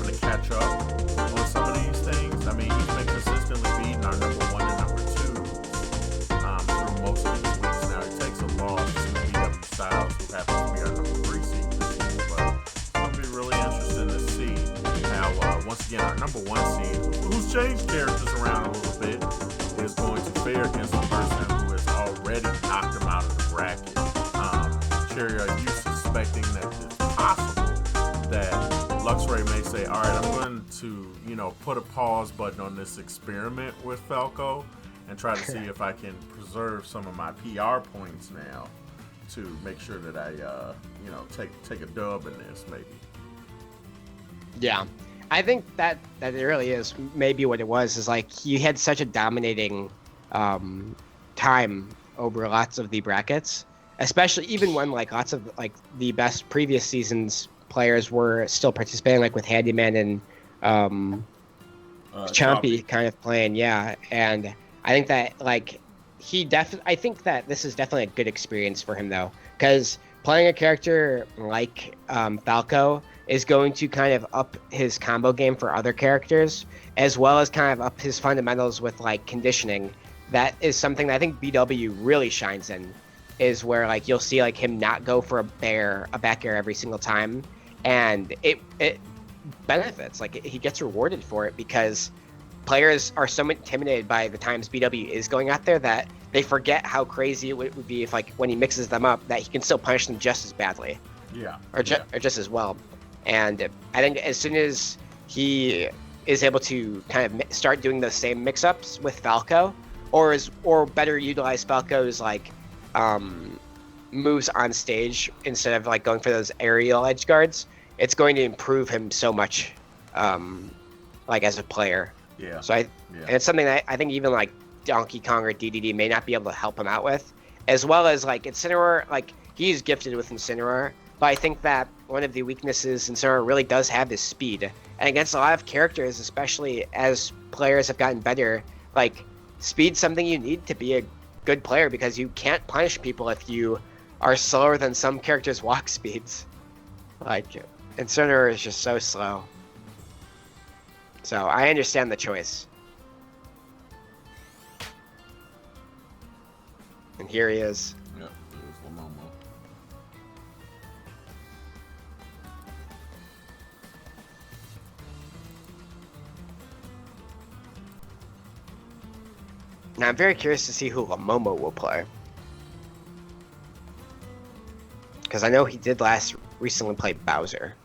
having to catch up on some of these things. I mean, he's been consistently beating our number one and number two through most of these weeks. Now, it takes a loss to BW Styles, who happens to be our number three seed this year. But it's going to be really interesting to see how, once again, our number one seed, who's changed characters around a little bit, is going to fare against the person who has already knocked him out of the bracket. Cherry, are you suspecting that it's possible that Luxray may say, all right, I'm going to, put a pause button on this experiment with Falco and try to see if I can preserve some of my PR points now to make sure that I, take a dub in this, maybe. Yeah, I think that it really is maybe what it was. Is like he had such a dominating time over lots of the brackets, especially even when like lots of like the best previous seasons players were still participating, like with Handyman and Chompy kind of playing. Yeah, and I think that like I think that this is definitely a good experience for him though, because playing a character like Falco is going to kind of up his combo game for other characters, as well as kind of up his fundamentals with like conditioning. That is something that I think BW really shines in, is where like you'll see like him not go for a back air every single time, and it benefits. Like he gets rewarded for it because players are so intimidated by the times BW is going out there that they forget how crazy it would be if like when he mixes them up that he can still punish them just as badly. Yeah. Or just as well. And I think as soon as he is able to kind of start doing those same mix-ups with Falco, or better utilize Falco's like moves on stage instead of like going for those aerial edge guards, it's going to improve him so much, like as a player. Yeah. So and it's something that I think even like Donkey Kong or DDD may not be able to help him out with, as well as like Incineroar. Like he's gifted with Incineroar, but I think that one of the weaknesses Incineroar really does have is speed, and against a lot of characters, especially as players have gotten better, like speed's something you need to be a good player, because you can't punish people if you are slower than some characters' walk speeds. Like Incineroar is just so slow. So I understand the choice. And here he is. Yep, there's Llomomo. Now I'm very curious to see who Llomomo will play, because I know he did recently play Bowser.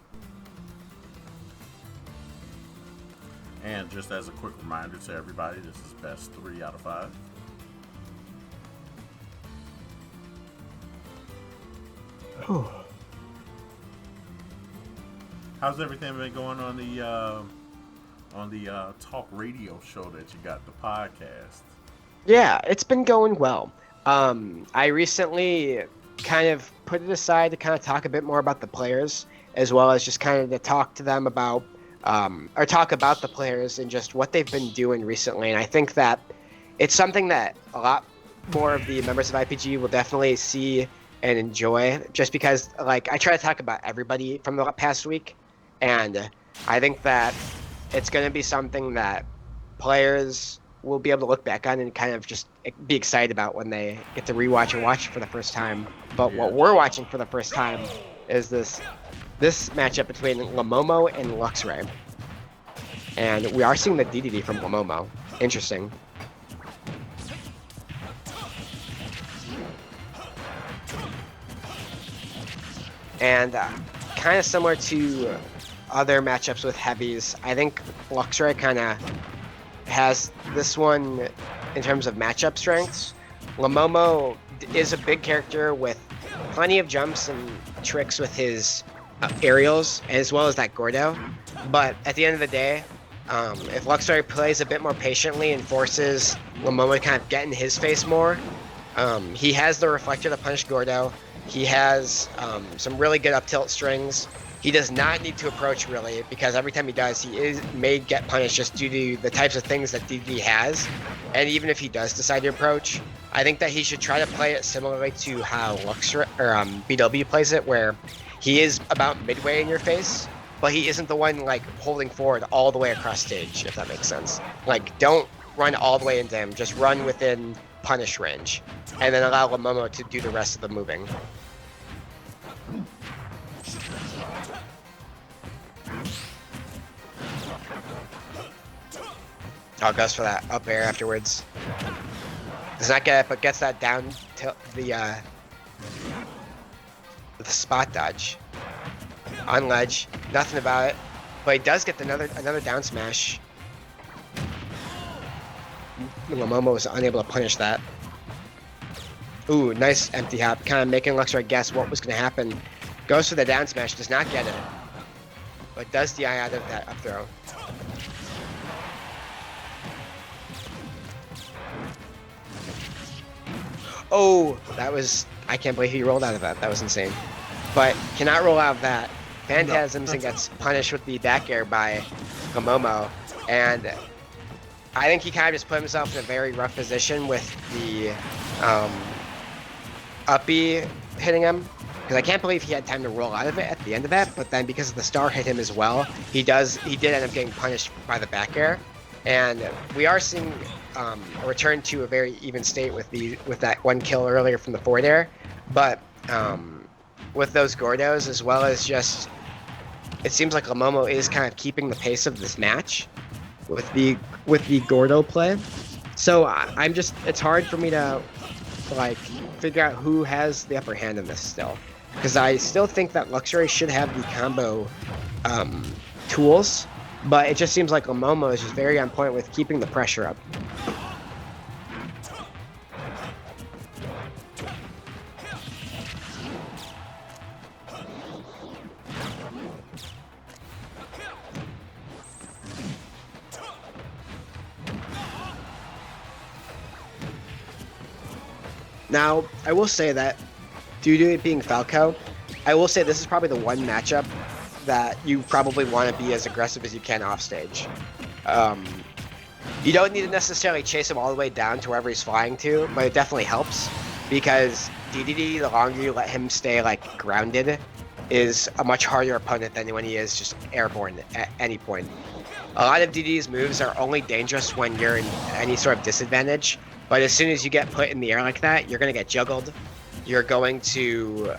And just as a quick reminder to everybody, this is best 3 out of 5. How's everything been going on the talk radio show that you got, the podcast? Yeah, it's been going well. I recently kind of put it aside to kind of talk a bit more about the players, as well as just kind of to talk to them about, or talk about the players and just what they've been doing recently. And I think that it's something that a lot more of the members of IPG will definitely see and enjoy, just because like I try to talk about everybody from the past week, and I think that it's going to be something that players will be able to look back on and kind of just be excited about when they get to rewatch or watch for the first time. But what we're watching for the first time is this matchup between Llomomo and Luxray, and we are seeing the DDD from Llomomo. Interesting. And kind of similar to other matchups with heavies, I think Luxray kind of has this one in terms of matchup strengths. Llomomo is a big character with plenty of jumps and tricks with his aerials, as well as that Gordo. But at the end of the day, if Luxray plays a bit more patiently and forces Llomomo to kind of get in his face more, he has the Reflector to punish Gordo. He has some really good up tilt strings. He does not need to approach really, because every time he does, he may get punished just due to the types of things that DD has. And even if he does decide to approach, I think that he should try to play it similarly to how Luxray or BW plays it, where he is about midway in your face, but he isn't the one like holding forward all the way across stage, if that makes sense. Like, don't run all the way into him, just run within punish range, and then allow Llomomo to do the rest of the moving. Oh, goes for that up air afterwards. Does not get it, but gets that down to the spot dodge. On ledge, nothing about it, but he does get another down smash. Llomomo was unable to punish that. Ooh, nice empty hop, kind of making Luxray guess what was going to happen. Goes for the down smash, does not get it, but does DI out of that up throw. Oh, that was, I can't believe he rolled out of that. That was insane. But cannot roll out of that. Phantasms and gets punished with the back air by Llomomo. And I think he kind of just put himself in a very rough position with the uppy hitting him. Because I can't believe he had time to roll out of it at the end of that. But then because the star hit him as well, he did end up getting punished by the back air. And we are seeing a return to a very even state with that one kill earlier from the forward air. But with those Gordos, as well as just, it seems like Llomomo is kind of keeping the pace of this match with the Gordo play. So I'm just, it's hard for me to like figure out who has the upper hand in this still, because I still think that Luxray should have the combo tools, but it just seems like Llomomo is just very on point with keeping the pressure up. Now, I will say that, due to it being Falco, I will say this is probably the one matchup that you probably want to be as aggressive as you can off stage. You don't need to necessarily chase him all the way down to wherever he's flying to, but it definitely helps, because Dedede, the longer you let him stay like grounded, is a much harder opponent than when he is just airborne at any point. A lot of Dedede's moves are only dangerous when you're in any sort of disadvantage, but as soon as you get put in the air like that, you're going to get juggled. You're going to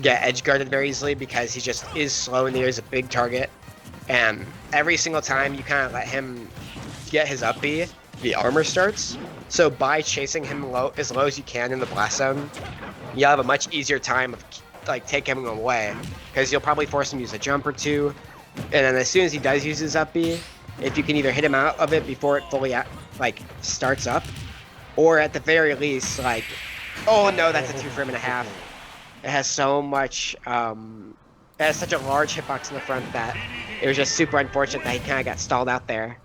get edge guarded very easily because he just is slow in the air, is a big target. And every single time you kind of let him get his up B, the armor starts. So by chasing him as low as you can in the blast zone, you'll have a much easier time of like taking him away, because you'll probably force him to use a jump or two. And then as soon as he does use his up B, if you can either hit him out of it before it fully starts up, or at the very least, like, oh no, that's a 2 frame and a half. It has so much, it has such a large hitbox in the front that it was just super unfortunate that he kind of got stalled out there.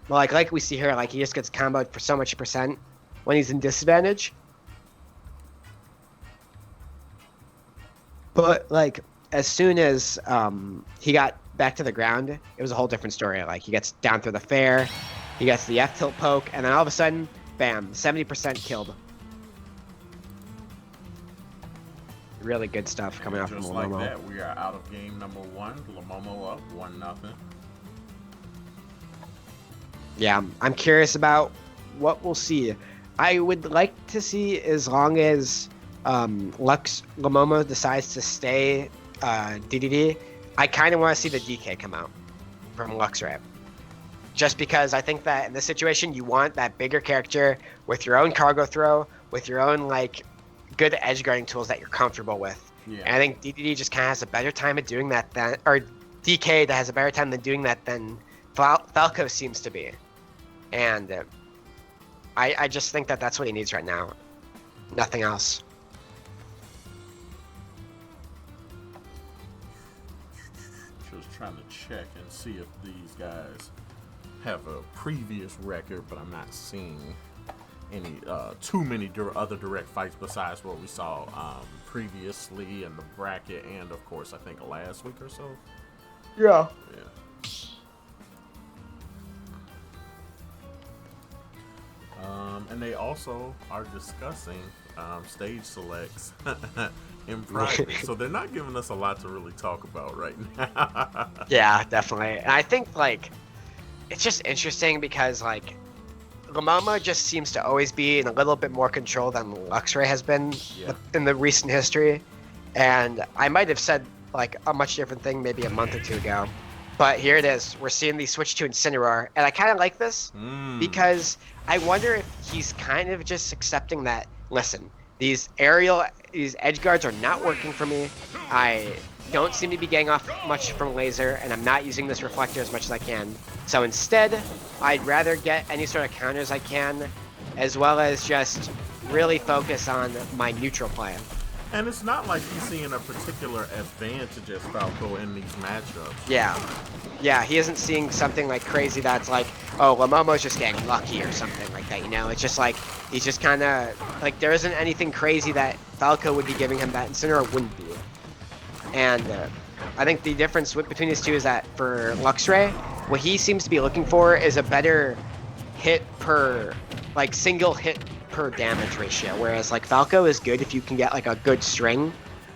Well, like we see here, like he just gets comboed for so much percent when he's in disadvantage. But like, as soon as he got back to the ground, it was a whole different story. Like, he gets down through the fair, he gets the F tilt poke, and then all of a sudden, bam, 70% killed. Really good stuff coming out from Just Llomomo. like that, we are out of game number 1. Llomomo up 1-0. Yeah, I'm curious about what we'll see. I would like to see, as long as Llomomo decides to stay Dedede, I kind of want to see the DK come out from Luxray. Just because I think that in this situation, you want that bigger character with your own cargo throw, with your own like good edge guarding tools that you're comfortable with. Yeah. And I think Dedede just kind of has a better time of doing that than, or DK that has a better time than doing that than Falco seems to be. And I just think that that's what he needs right now. Nothing else. Just trying to check and see if these guys have a previous record, but I'm not seeing any too many other direct fights besides what we saw previously in the bracket, and of course I think last week or so. Yeah. And they also are discussing stage selects in private. So they're not giving us a lot to really talk about right now. Yeah, definitely. And I think like it's just interesting because like Llomomo just seems to always be in a little bit more control than Luxray has been in the recent history. And I might have said like a much different thing maybe a month or two ago. But here it is. We're seeing the switch to Incineroar. And I kind of like this because I wonder if he's kind of just accepting that, listen, these edge guards are not working for me. I don't seem to be getting off much from laser, and I'm not using this reflector as much as I can. So instead, I'd rather get any sort of counters I can, as well as just really focus on my neutral plan. And it's not like he's seeing a particular advantage as Falco in these matchups. Yeah, he isn't seeing something like crazy that's like, oh, Llomomo's just getting lucky or something like that, you know? It's just like, he's just kind of, like, there isn't anything crazy that Falco would be giving him that Incineroar wouldn't be. And I think the difference between these two is that for Luxray, what he seems to be looking for is a better hit per, like, single hit per damage ratio, whereas like Falco is good if you can get like a good string,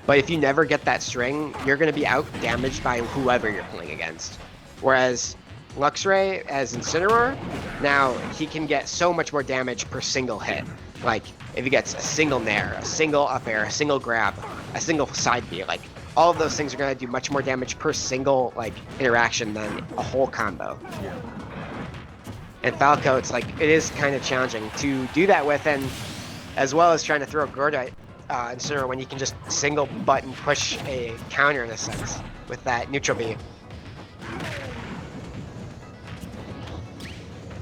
but if you never get that string, you're going to be out damaged by whoever you're playing against. Whereas Luxray as Incineroar, now he can get so much more damage per single hit. Like if he gets a single nair, a single up air, a single grab, a single side B, like all of those things are going to do much more damage per single like interaction than a whole combo. And Falco, it's like, it is kind of challenging to do that with, and as well as trying to throw a Gorda Incineroar when you can just single button push a counter in a sense with that neutral B.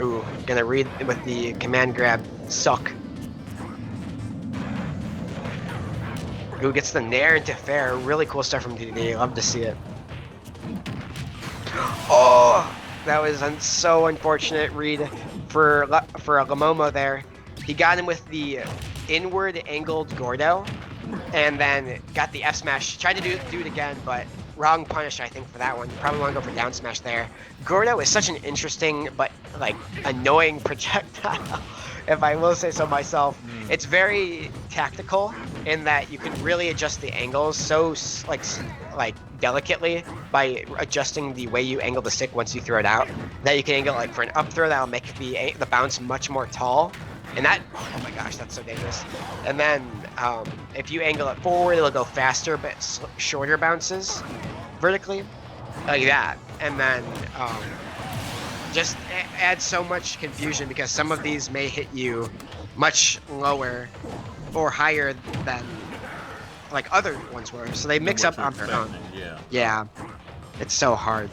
Ooh, gonna read with the command grab, suck. Ooh, gets the nair into fair, really cool stuff from Dedede, love to see it. Oh! That was so unfortunate read for a Llomomo there. He got him with the inward angled Gordo, and then got the F smash. Tried to do it again, but wrong punish I think for that one. Probably want to go for down smash there. Gordo is such an interesting but like annoying projectile, if I will say so myself. It's very tactical in that you can really adjust the angles so like delicately by adjusting the way you angle the stick once you throw it out, that you can angle like for an up throw that'll make the bounce much more tall, and that, oh my gosh, that's so dangerous. And then if you angle it forward, it'll go faster but shorter bounces vertically like that. And then just adds so much confusion because some of these may hit you much lower or higher than like other ones were, so they mix up on their own. Yeah, it's so hard.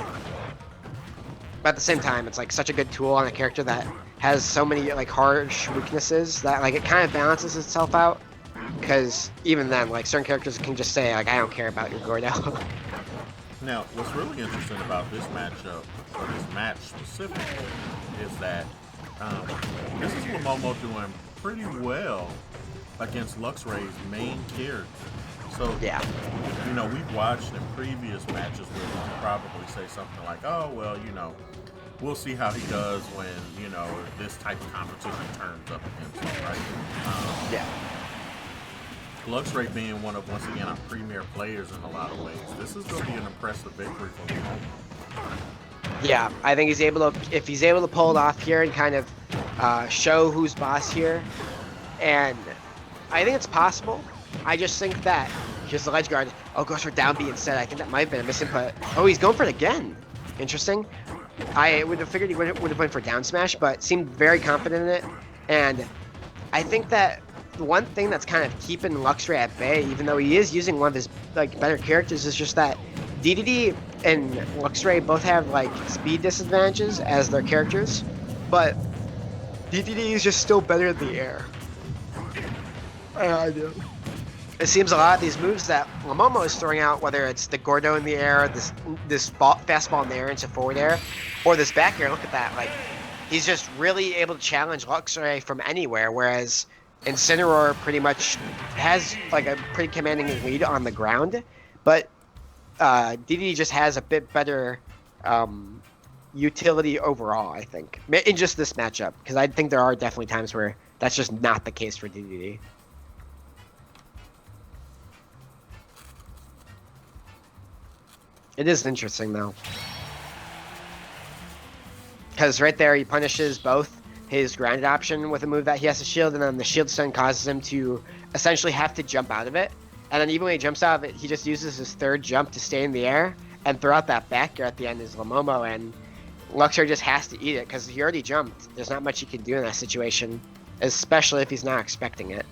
But at the same time, it's like such a good tool on a character that has so many like harsh weaknesses that like it kind of balances itself out. Because even then, like certain characters can just say like, I don't care about your Gordo. Now, what's really interesting about this matchup, or this match specifically, is that this is Llomomo doing pretty well against Luxray's main character. So, you know, we've watched in previous matches where we could probably say something like, oh, well, you know, we'll see how he does when, you know, this type of competition turns up against him, right? Luxray being one of, once again, our premier players in a lot of ways. This is going to be an impressive victory for him. Yeah, I think he's able to, if he's able to pull it off here and kind of show who's boss here, and I think it's possible. I just think that here's the ledge guard. Oh, goes for down B instead. I think that might have been a misinput. Oh, he's going for it again. Interesting. I would have figured he would have went for down smash, but seemed very confident in it. And I think that the one thing that's kind of keeping Luxray at bay, even though he is using one of his like better characters, is just that Dedede and Luxray both have like speed disadvantages as their characters, but Dedede is just still better in the air. I do. It seems a lot of these moves that Llomomo is throwing out, whether it's the Gordo in the air, this fastball in the air into forward air, or this back air, look at that. Like, he's just really able to challenge Luxray from anywhere, whereas Incineroar pretty much has like a pretty commanding lead on the ground, but Dedede just has a bit better utility overall, I think, in just this matchup, because I think there are definitely times where that's just not the case for Dedede. It is interesting though, because right there he punishes both his grounded option with a move that he has to shield, and then the shield stun causes him to essentially have to jump out of it. And then even when he jumps out of it, he just uses his third jump to stay in the air and throw out that back air at the end is Llomomo, and Luxray just has to eat it because he already jumped. There's not much he can do in that situation, especially if he's not expecting it.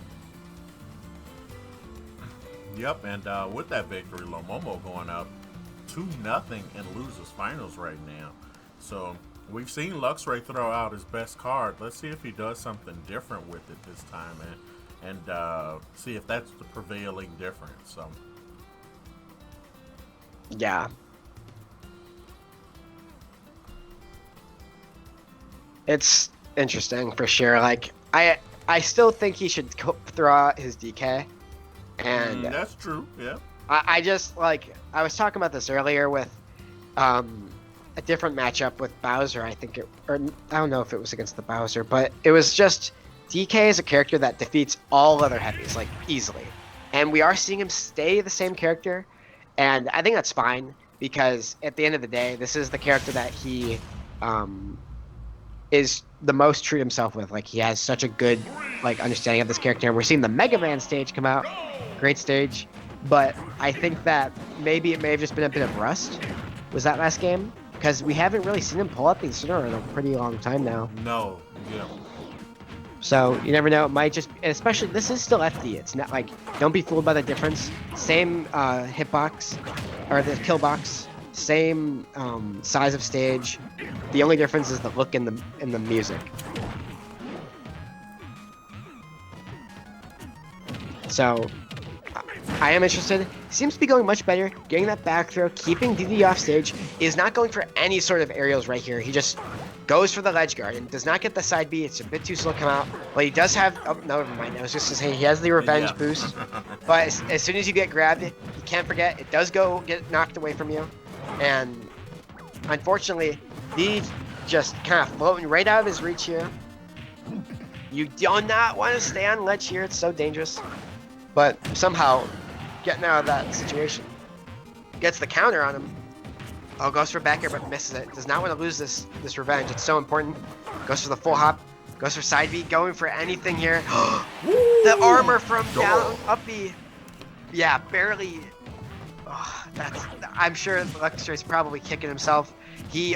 Yep, and with that victory, Llomomo going up 2-0 and loses finals right now. So we've seen Luxray throw out his best card. Let's see if he does something different with it this time, and see if that's the prevailing difference. So Yeah. It's interesting for sure. Like I still think he should throw out his DK, and that's true. Yeah. I just like I was talking about this earlier with a different matchup with Bowser. I think or I don't know if it was against the Bowser, but it was just DK is a character that defeats all other heavies like easily, and we are seeing him stay the same character, and I think that's fine because at the end of the day, this is the character that he is the most true to himself with. Like he has such a good like understanding of this character, and we're seeing the Mega Man stage come out, great stage. But I think that maybe it may have just been a bit of rust. Was that last game? Because we haven't really seen him pull up these sooner in a pretty long time now. No. Yeah. So you never know. It might just, especially this is still FD. It's not like don't be fooled by the difference. Same hitbox or the kill box. Same size of stage. The only difference is the look in the music. So I am interested. Seems to be going much better. Getting that back throw, keeping DD off stage. Is not going for any sort of aerials right here. He just goes for the ledge guard and does not get the side B. It's a bit too slow to come out. But he does have. Oh, no, never mind. I was just to say he has the revenge boost. But as soon as you get grabbed, you can't forget it does get knocked away from you. And unfortunately, he's just kind of floating right out of his reach here. You do not want to stay on ledge here. It's so dangerous. But somehow, getting out of that situation. Gets the counter on him. Oh, goes for back air, but misses it. Does not want to lose this revenge. It's so important. Goes for the full hop. Goes for side B. Going for anything here. The armor from down up B. Yeah, barely. Oh, I'm sure Luxray's probably kicking himself. He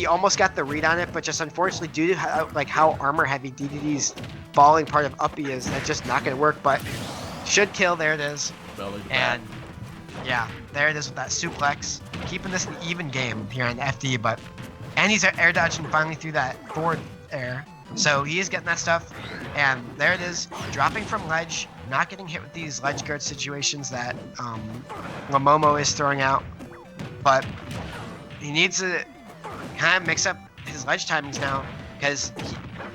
almost got the read on it, but just unfortunately due to how armor heavy DDD's falling part of up B is, that's just not going to work. But should kill. There it is. And yeah, there it is with that suplex. Keeping this an even game here on FD, and he's air dodging finally through that forward air. So he is getting that stuff. And there it is, dropping from ledge, not getting hit with these ledge guard situations that Llomomo is throwing out. But he needs to kind of mix up his ledge timings now, because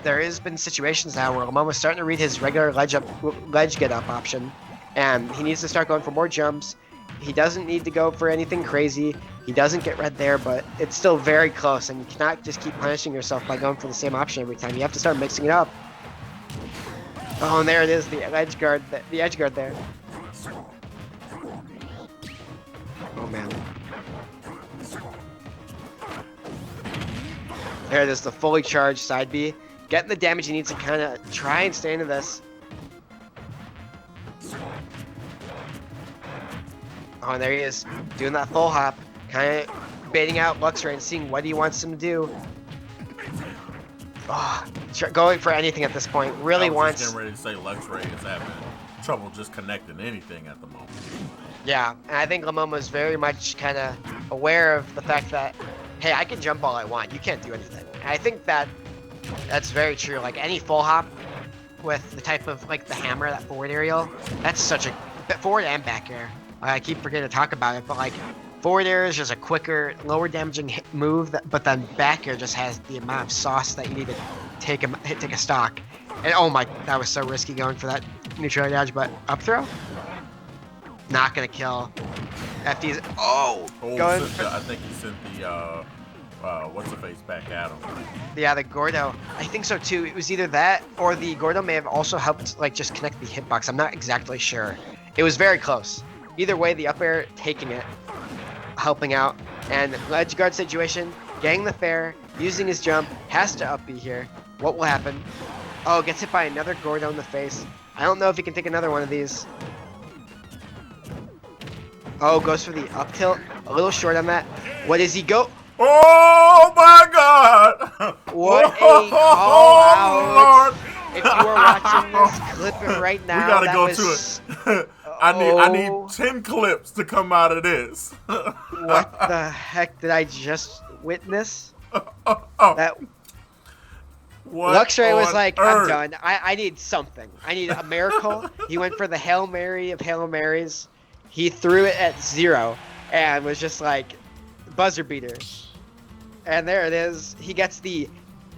there has been situations now where Llomomo's starting to read his regular ledge get up option, and he needs to start going for more jumps. He doesn't need to go for anything crazy. He doesn't get red there, but it's still very close, and you cannot just keep punishing yourself by going for the same option every time. You have to start mixing it up. Oh, and there it is, the edge guard there. Oh man. There it is, the fully charged side B. Getting the damage he needs to kind of try and stay into this. Oh, and there he is, doing that full hop, kind of baiting out Luxray and seeing what he wants him to do. Oh, going for anything at this point. Really wants. Just getting ready to say Luxray is having trouble just connecting anything at the moment. Yeah, and I think Llomomo is very much kind of aware of the fact that, hey, I can jump all I want. You can't do anything. And I think that's very true. Like any full hop with the type of like the hammer, that forward aerial, that's such a forward and back air. I keep forgetting to talk about it, but like forward air is just a quicker, lower damaging move, but then back air just has the amount of sauce that you need to take a stock. And oh my, that was so risky going for that neutral dodge, but up throw? Not gonna kill. FD's going for, I think he sent the what's the face back at him. Yeah, the Gordo. I think so too. It was either that or the Gordo may have also helped like just connect the hitbox. I'm not exactly sure. It was very close. Either way, the up air taking it. helping out. And ledge guard situation, getting the fair, using his jump, has to up B here. What will happen? Oh, gets hit by another Gordo in the face. I don't know if he can take another one of these. Oh, goes for the up tilt. A little short on that. What does he go? Oh my God! What a call out! If you are watching this, clip it right now. We gotta go to it. I need 10 clips to come out of this. What the heck did I just witness? That Luxray was like, I'm done. I need something. I need a miracle. He went for the Hail Mary of Hail Marys. He threw it at 0 and was just like, buzzer beater. And there it is. He gets the,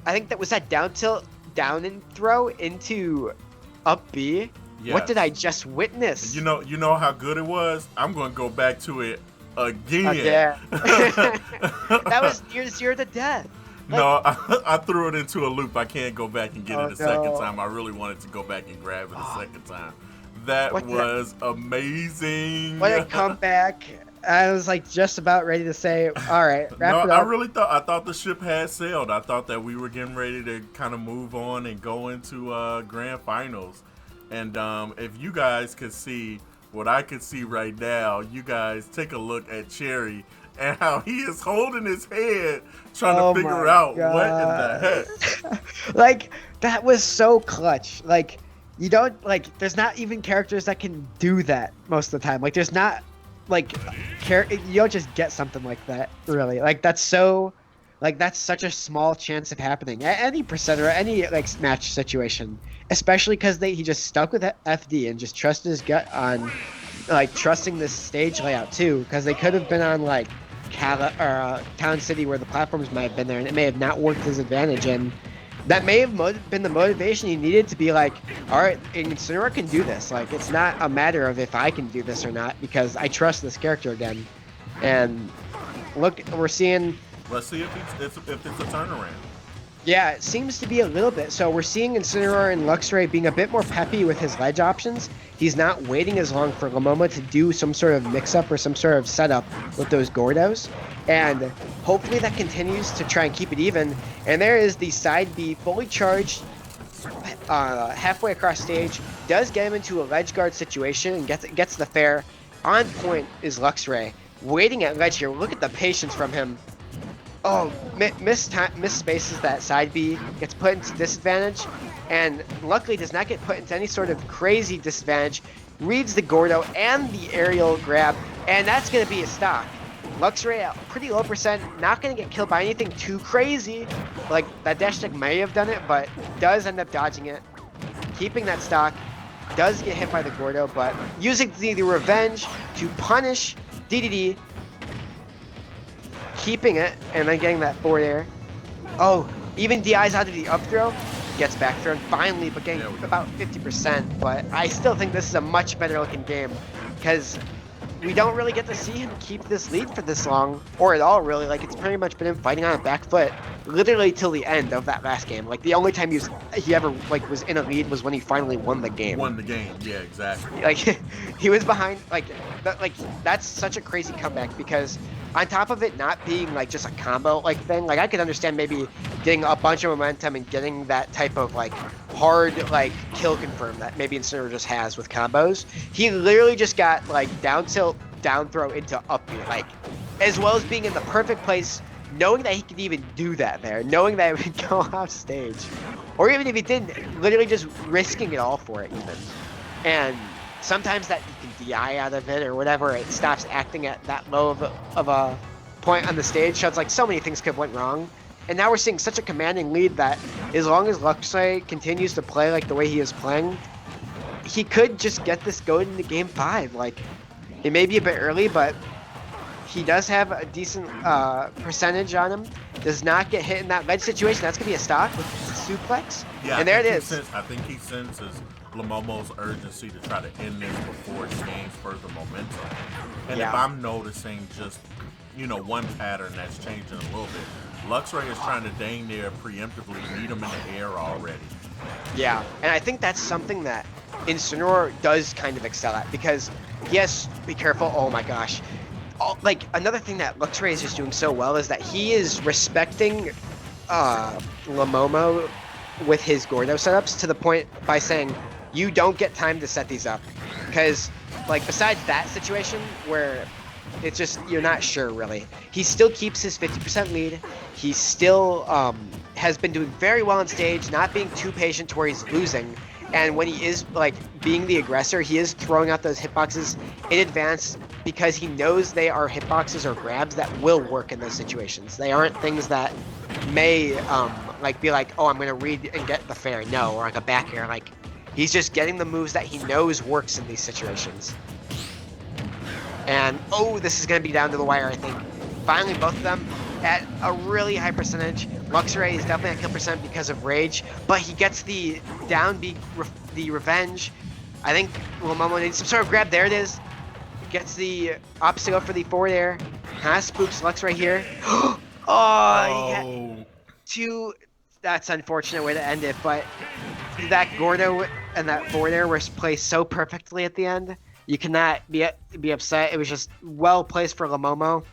I think that was that down tilt, down and throw into up B. Yes. What did I just witness? You know how good it was? I'm going to go back to it again. Yeah. That was near 0 to death. Like, no, I threw it into a loop. I can't go back and get it a second time. I really wanted to go back and grab it a second time. That was amazing. What a comeback. I was like just about ready to say, all right, wrap it up. I thought the ship had sailed. I thought that we were getting ready to kind of move on and go into grand finals. And if you guys could see what I could see right now, you guys take a look at Cherry and how he is holding his head trying to figure out what in the heck. Like, that was so clutch. Like, you don't, like, there's not even characters that can do that most of the time. Like, there's not, like, you don't just get something like that, really. Like, that's so, like, that's such a small chance of happening at any percent or any, like, match situation. Especially because he just stuck with FD and just trusted his gut on, like, trusting this stage layout, too. Because they could have been on, like, Town City where the platforms might have been there, and it may have not worked to his advantage. And that may have been the motivation he needed to be like, all right, Incineroar can do this. Like, it's not a matter of if I can do this or not, because I trust this character again. And look, we're seeing... Let's see if it's a turnaround. Yeah, it seems to be a little bit. So we're seeing Incineroar and Luxray being a bit more peppy with his ledge options. He's not waiting as long for Llomomo to do some sort of mix-up or some sort of setup with those Gordos. And hopefully that continues to try and keep it even. And there is the side B fully charged halfway across stage. Does get him into a ledge guard situation and gets the fair. On point is Luxray. Waiting at ledge here. Look at the patience from him. Oh, miss spaces that side B, gets put into disadvantage, and luckily does not get put into any sort of crazy disadvantage. Reads the Gordo and the aerial grab, and that's going to be a stock. Luxray, pretty low percent, not going to get killed by anything too crazy. Like, that dash tech may have done it, but does end up dodging it. Keeping that stock, does get hit by the Gordo, but using the revenge to punish Dedede. Keeping it, and then getting that forward air. Oh, even DI's out of the up throw. Gets back thrown finally, but getting about 50%. But I still think this is a much better looking game, because we don't really get to see him keep this lead for this long, or at all really. Like, it's pretty much been him fighting on a back foot, literally till the end of that last game. Like, the only time he ever like was in a lead was when he finally won the game. Won the game, yeah, exactly. Like, he was behind. Like that's such a crazy comeback, because on top of it not being like just a combo like thing, like I could understand maybe getting a bunch of momentum and getting that type of like hard like kill confirm that maybe Incineroar just has with combos. He literally just got like down tilt, down throw into up B, like, as well as being in the perfect place, knowing that he could even do that there, knowing that it would go off stage, or even if he didn't, literally just risking it all for it even. And sometimes that you can DI out of it or whatever, it stops acting at that low of a point on the stage. So it's like so many things could have went wrong. And now we're seeing such a commanding lead that as long as Luxray continues to play like the way he is playing, he could just get this going into game 5. Like, it may be a bit early, but he does have a decent percentage on him. Does not get hit in that ledge situation. That's going to be a stock with the suplex. Yeah, and there it is. I think he senses Llomomo's urgency to try to end this before it gains further momentum. And if I'm noticing just, one pattern that's changing a little bit, Luxray is trying to dang near preemptively meet him in the air already. Yeah, and I think that's something that Incineroar does kind of excel at, because, yes, be careful. Oh my gosh. like another thing that Luxray is just doing so well is that he is respecting Llomomo with his Gordo setups to the point by saying you don't get time to set these up, because like besides that situation where it's just you're not sure really, he still keeps his 50% lead. He still has been doing very well on stage, not being too patient to where he's losing. And when he is like being the aggressor, he is throwing out those hitboxes in advance because he knows they are hitboxes or grabs that will work in those situations. They aren't things that may like be like, oh, I'm gonna read and get the fair. No, or like a back air. Like he's just getting the moves that he knows works in these situations. And oh, this is gonna be down to the wire, I think. Finally, both of them at a really high percentage. Luxray is definitely at kill percent because of rage, but he gets the down B, the revenge. I think Llomomo needs some sort of grab. There it is. Gets the obstacle for the forward air. Kind of spooks Luxray here. Oh, two. That's an unfortunate way to end it, but that Gordo and that forward air were placed so perfectly at the end. You cannot be upset. It was just well placed for Llomomo.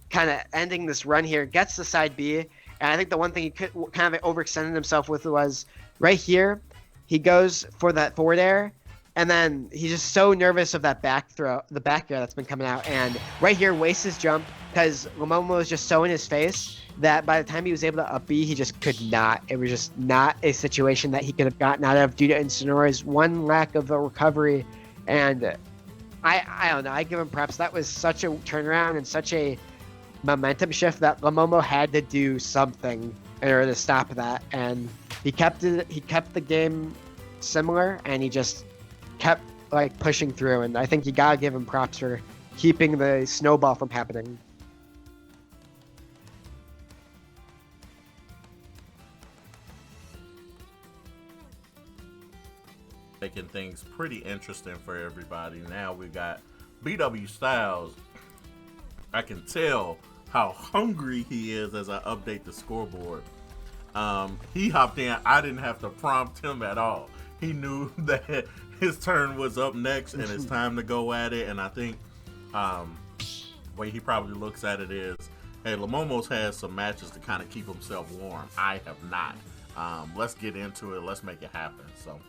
Kind of ending this run here, gets the side B, and I think the one thing he could kind of overextended himself with was right here. He goes for that forward air, and then he's just so nervous of that back throw, the back air that's been coming out, and right here wastes his jump because Llomomo was just so in his face that by the time he was able to up B, he just could not. It was just not a situation that he could have gotten out of due to Insanora's one lack of a recovery, and I don't know. I give him props. That was such a turnaround and such a momentum shift that Llomomo had to do something in order to stop that, and he kept it. He kept the game similar, and he just kept like pushing through. And I think you gotta give him props for keeping the snowball from happening. Making things pretty interesting for everybody. Now we got BW Styles. I can tell how hungry he is as I update the scoreboard. He hopped in. I didn't have to prompt him at all. He knew that his turn was up next and it's time to go at it. And I think the way he probably looks at it is, hey, Llomomo's has some matches to kind of keep himself warm. I have not. Let's get into it. Let's make it happen. So